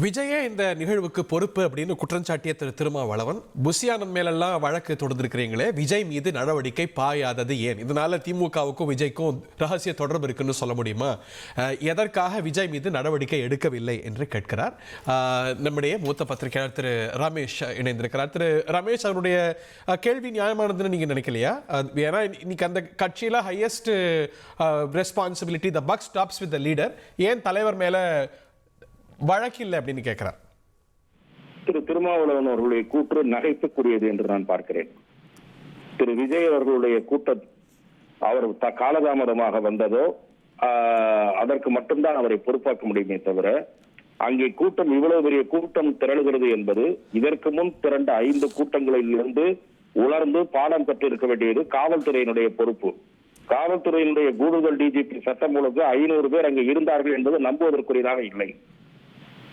விஜயே இந்த நிகழ்வுக்கு பொறுப்பு அப்படின்னு குற்றஞ்சாட்டிய திருமாவளவன் புஷியானந்த் மேலெல்லாம் வழக்கு தொடர்ந்திருக்கிறீங்களே, விஜய் மீது நடவடிக்கை பாயாதது ஏன்? இதனால திமுகவுக்கும் விஜய்க்கும் ரகசிய தொடர்பு இருக்குன்னு சொல்ல முடியுமா? எதற்காக விஜய் மீது நடவடிக்கை எடுக்கவில்லை என்று கேட்கிறார். நம்முடைய மூத்த பத்திரிகையாளர் திரு ரமேஷ் இணைந்திருக்கிறார். திரு ரமேஷ், அவருடைய கேள்வி நியாயமானதுன்னு நீங்க நினைக்கலையா? ஏன்னா இன்னைக்கு அந்த கட்சியில highest responsibility, the buck stops with the leader, ஏன் தலைவர் மேல வழக்கு இல்லை அப்படின்னு கேட்கிறார். திரு திருமாவளவன் அவர்களுடைய கூற்று நகைப்புக்குரியது என்று நான் பார்க்கிறேன். திரு விஜய் அவர்களுடைய கூட்டம் அவர் காலதாமதமாக வந்ததோ அதற்கு மட்டும்தான் அவரை பொறுப்பாக்க முடியுமே தவிர, அங்கே கூட்டம் இவ்வளவு பெரிய கூட்டம் திரளுகிறது என்பது இதற்கு முன் திரண்ட 5 கூட்டங்களில் இருந்து உணர்ந்து பாடம் பெற்று இருக்க வேண்டியது காவல்துறையினுடைய பொறுப்பு. காவல்துறையினுடைய கூடுதல் டிஜிபி சட்டம் ஒழுங்கு 500 பேர் அங்கே இருந்தார்கள் என்பது நம்புவதற்குரியதாக இல்லை.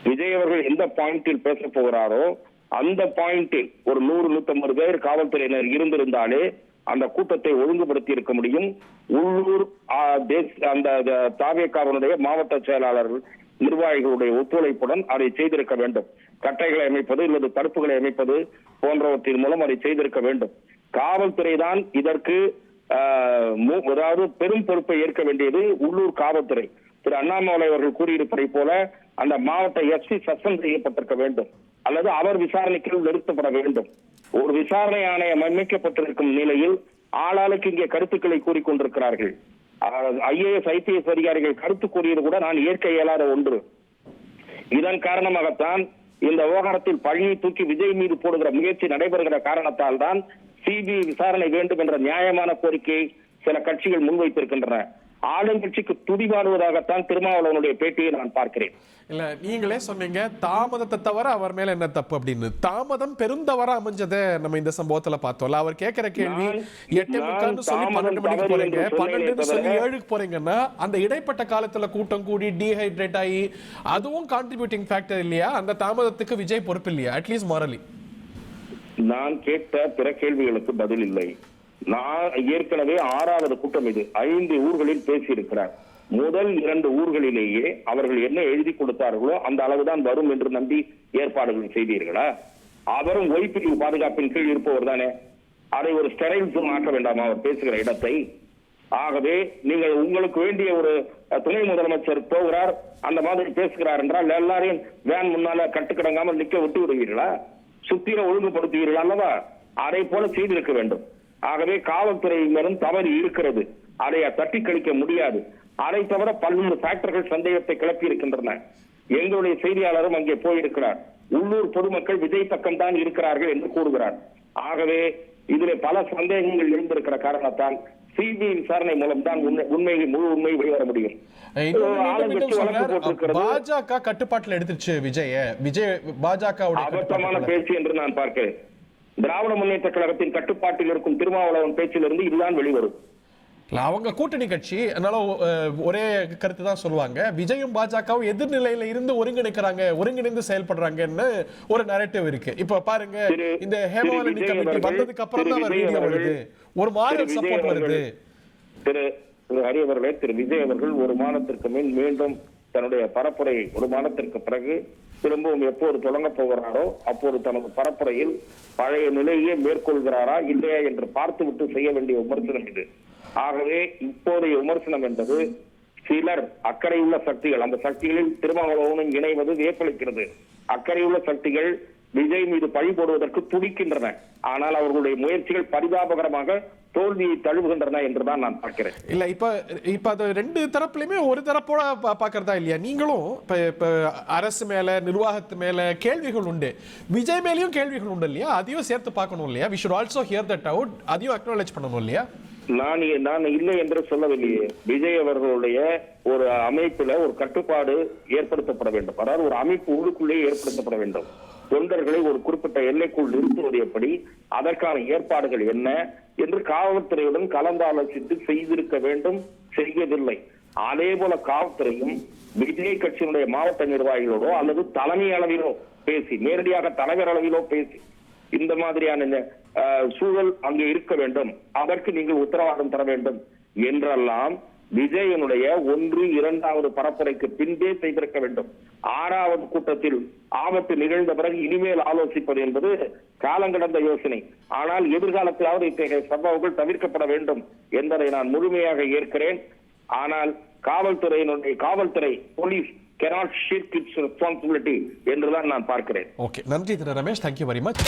விஜய் அவர்கள் எந்த பாயிண்டில் பேச போகிறாரோ அந்த பாயிண்டில் ஒரு 100-150 பேர் காவல்துறையினர் இருந்திருந்தாலே அந்த கூட்டத்தை ஒழுங்குபடுத்தி இருக்க முடியும். உள்ளூர் அந்த தாவேகாவினுடைய மாவட்ட செயலாளர்கள் நிர்வாகிகளுடைய ஒத்துழைப்புடன் அதை செய்திருக்க வேண்டும். கட்டைகளை அமைப்பது அல்லது தடுப்புகளை அமைப்பது போன்றவற்றின் மூலம் அதை செய்திருக்க வேண்டும். காவல்துறை தான் இதற்கு அதாவது பெரும் பொறுப்பை ஏற்க வேண்டியது உள்ளூர் காவல்துறை. திரு அண்ணாமலை அவர்கள் கூறியிருப்பதை போல அந்த மாவட்ட எஸ்பி சஸ்பெண்ட் செய்யப்பட்டிருக்க வேண்டும் அல்லது அவர் விசாரணைக்கு நிறுத்தப்பட வேண்டும். ஒரு விசாரணை ஆணையம் அமைக்கப்பட்டிருக்கும் நிலையில் ஆளாளுக்கு இங்கே கருத்துக்களை கூறிக்கொண்டிருக்கிறார்கள். IAS IPS அதிகாரிகள் கருத்து கூறியது கூட நான் ஏற்க இயலாத ஒன்று. இதன் காரணமாகத்தான் இந்த விவகாரத்தில் பழியை தூக்கி விஜய் மீது போடுகிற முயற்சி நடைபெறுகிற காரணத்தால் தான் CBI விசாரணை வேண்டும் என்ற நியாயமான கோரிக்கையை சில கட்சிகள் முன்வைத்திருக்கின்றன. ஆளுங்கட்சிக்கு துடிபாடுவதாகத்தான் திருமாவளவனுடைய பேட்டியை நான் பார்க்கிறேன். இல்ல, நீங்களே சொன்னீங்க தாமதத்தை தவிர அவர் மேல என்ன தப்பு அப்படின்னு. தாமதம் பெருந்தவரா அமைஞ்சதை நம்ம இந்த சம்பவத்துல பார்த்தோம்ல. அவர் கேட்கிற கேள்வி 8:45 சொல்லி 12 மணிக்கு போறீங்க, 12 சொல்லி 7க்கு போறீங்கன்னா அந்த இடைப்பட்ட காலத்துல கூட்டம் கூடி டீஹைட்ரேட் ஆகி அதுவும் கான்ட்ரிபியூட்டிங் ஃபேக்டர் இல்லையா? அந்த தாமதத்துக்கு விஜய் பொறுப்பு இல்லையா? At least morally. நான் கேட்ட பிற கேள்விகளுக்கு பதில் இல்லை. நான் ஏற்கனவே 6வது கூட்டம் இது. 5 ஊர்களில் பேசியிருக்கிறார். முதல் 2 ஊர்களிலேயே அவர்கள் என்ன எழுதி கொடுத்தார்களோ அந்த அளவுதான் வரும் என்று நம்பி ஏற்பாடுகள் செய்தீர்களா? அவரும் ஓய்பிரிவு பாதுகாப்பின் கீழ் இருப்பவர் தானே. அதை ஒரு ஸ்டெரைல் ஜோன் ஆக்க வேண்டாமா அவர் பேசுகிற இடத்தை? ஆகவே நீங்கள் உங்களுக்கு வேண்டிய ஒரு துணை முதலமைச்சர் போகிறார், அந்த மாதிரி பேசுகிறார் என்றால் எல்லாரையும் வேன் முன்னால கட்டுக்கிடங்காமல் நிக்க விட்டு விடுவீர்களா? சுத்திர ஒழுங்குபடுத்துவீர்கள் அல்லவா? அதை போல செய்திருக்க வேண்டும். ஆகவே காவல்துறையினரும் தவறு இருக்கிறது, அதை தட்டி கழிக்க முடியாது. அதை தவிர பல்வேறு ஃபேக்டர்கள் சந்தேகத்தை கிளப்பி இருக்கின்றன. எங்களுடைய செய்தியாளரும் அங்கே போயிருக்கிறார். உள்ளூர் பொதுமக்கள் விஜய் பக்கம் தான் இருக்கிறார்கள் என்று கூறுகிறார். ஆகவே இதிலே பல சந்தேகங்கள் எழுந்திருக்கிற காரணத்தால் CBI விசாரணை மூலம் தான் முழு உண்மை வெளிவர முடியும். பாஜக கட்டுப்பாட்டில் எடுத்துச்சு விஜய் பாஜக அபத்தமான பேச்சு என்று நான் பார்க்கிறேன். திராவிட முன்னேற்ற கழகத்தின் கட்டுப்பாட்டில் இருக்கும் திருமாவளவன் பேச்சிலிருந்து இதுதான் வெளிவரும். அவங்க கூட்டணி கட்சி, அதனால ஒரே கருத்து தான் சொல்லுவாங்க. விஜயும் பாஜகவும் எதிர்நிலையில இருந்து ஒருங்கிணைக்கிறாங்க, ஒருங்கிணைந்து செயல்படுறாங்கன்னு ஒரு நரேட்டிவ் இருக்கு. இப்ப பாருங்க, இந்த ஹேமமாலினி கமிட்டி வந்ததுக்கு அப்புறம் தான் வீடியோ வருது, ஒரு மாரல் சப்போர்ட் வருது. திரு ஹரி அவர்களே, திரு விஜய் அவர்கள் ஒரு மாதத்திற்கு மேல் மீண்டும் தன்னுடைய பரப்புரை, ஒரு மாதத்திற்கு பிறகு திரும்பவும் எப்போது தொடங்க போகிறாரோ அப்போது தனது பரப்புரையில் பழைய நிலையே மேற்கொள்கிறாரா இல்லையா என்று பார்த்துவிட்டு செய்ய வேண்டிய விமர்சனம் இது. ஆகவே இப்போதைய விமர்சனம் என்பது சிலர் அக்கறையுள்ள சக்திகள், அந்த சக்திகளில் திருமாவளவனும் இணைவது வியப்பளிக்கிறது. அக்கறையுள்ள சக்திகள் விஜய் மீது பழி போடுவதற்கு துடிக்கின்றன. ஆனால் அவர்களுடைய முயற்சிகள் பரிதாபகரமாக தோல்வியை தழுவுகின்றன என்றுதான் நான் பார்க்கிறேன். இல்ல, இப்ப அது 2 தரப்புலயுமே ஒரு தரப்போட பாக்குறதா இல்லையா? நீங்களும் இப்ப அரசு மேல, நிர்வாகத்து மேல கேள்விகள் உண்டு, விஜய் மேலயும் கேள்விகள் உண்டு இல்லையா? அதையும் சேர்த்து பார்க்கணும் இல்லையா? we should also hear that out, அதையும் அக்னாலஜ் பண்ணணும் இல்லையா? நான் இல்லை என்று சொல்லவில்லையே. விஜய் அவர்களுடைய ஒரு அமைப்புல ஒரு கட்டுப்பாடு ஏற்படுத்தப்பட வேண்டும். அதாவது ஒரு அமைப்பு உள்ளுக்குள்ளே ஏற்படுத்தப்பட வேண்டும். தொண்டர்களை ஒரு குறிப்பிட்ட எல்லைக்குள் நிறுத்துவது எப்படி, அதற்கான ஏற்பாடுகள் என்ன என்று காவல்துறையுடன் கலந்தாலோசித்து செய்திருக்க வேண்டும். செய்யவில்லை. அதே போல காவல்துறையும் விஜய் கட்சியினுடைய மாவட்ட நிர்வாகிகளோடோ அல்லது தலைமை அளவிலோ பேசி, நேரடியாக தலைவர் அளவிலோ பேசி இந்த மாதிரியான சூழல் அங்கே இருக்க வேண்டும், அதற்கு நீங்கள் உத்தரவாதம் தர வேண்டும் என்றெல்லாம் விஜயனுடைய 1, 2வது பரப்புரைக்கு பின்பே செய்திருக்க வேண்டும். 6வது கூட்டத்தில் ஆபத்து நிகழ்ந்த பிறகு இனிமேல் ஆலோசிப்பது என்பது காலங்கடந்த யோசனை. ஆனால் எதிர்காலத்திலாவது இத்தகைய சம்பவங்கள் தவிர்க்கப்பட வேண்டும் என்பதை நான் முழுமையாக ஏற்கிறேன். ஆனால் காவல்துறை police cannot shirk its responsibility என்றுதான் நான் பார்க்கிறேன். ஓகே, நன்றி திரு ரமேஷ், தேங்க்யூ வெரி மச்.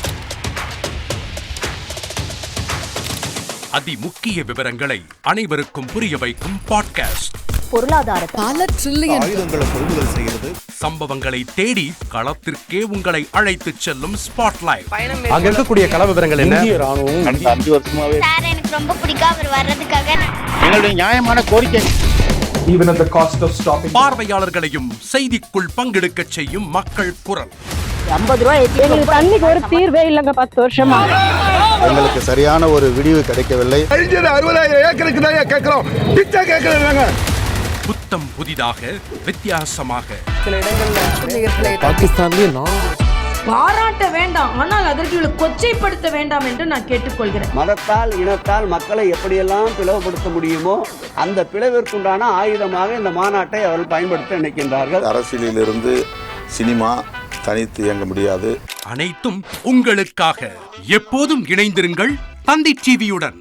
அதிமுக்கிய விவரங்களை அனைவருக்கும் புரிய வைக்கும் பாட்காஸ்ட். பொருளாதார பல ட்ரில்லியன் ஆயுதங்களை கொள்முதல் செய்யறது, சம்பவங்களை தேடி களத்திற்கே உங்களை அழைத்துச் செல்லும் ஸ்பாட்லைட். அங்க இருக்கக்கூடிய கள விவரங்கள் என்ன? இந்திய ராணுவம் கடந்த 5 வருஷமாவே சார் எனக்கு ரொம்ப பிடிக்கும் அவர் வர்றதுக்காக. எங்களுடைய நியாயமான கோரிக்கை. Even at the cost of stopping. பார்வையாளர்களையும் செய்திக்குள் பங்கெடுக்கச் செய்யும் மக்கள் குரல். 50 ரூபாய் எங்களுக்கு தண்ணிக்கு ஒரு தீர்வே இல்லைங்க 10 வருஷமா. எங்களுக்கு சரியான ஒரு விடிவு கிடைக்கவில்லை. 60,000 ஏக்கருக்கு தான் கேட்கிறோம், பிச்சை கேட்கறாங்க. புத்தம் புதிதாக, வித்தியாசமாக பாகிஸ்தான்லயே பாராட்ட வேண்டாம், ஆனால் அதற்கு கொச்சைப்படுத்த வேண்டாம் என்று நான் கேட்டுக்கொள்கிறேன். மதத்தால் இனத்தால் மக்களை எப்படியெல்லாம் பிளவுபடுத்த முடியுமோ அந்த பிளவிற்குண்டான ஆயுதமாக இந்த மாநாட்டை அவர்கள் பயன்படுத்த நினைக்கின்றார்கள். அரசியலிலிருந்து சினிமா தனித்து இயங்க முடியாது. அனைத்தும் உங்களுக்காக. எப்போதும் இணைந்திருங்கள் தந்தி டிவியுடன்.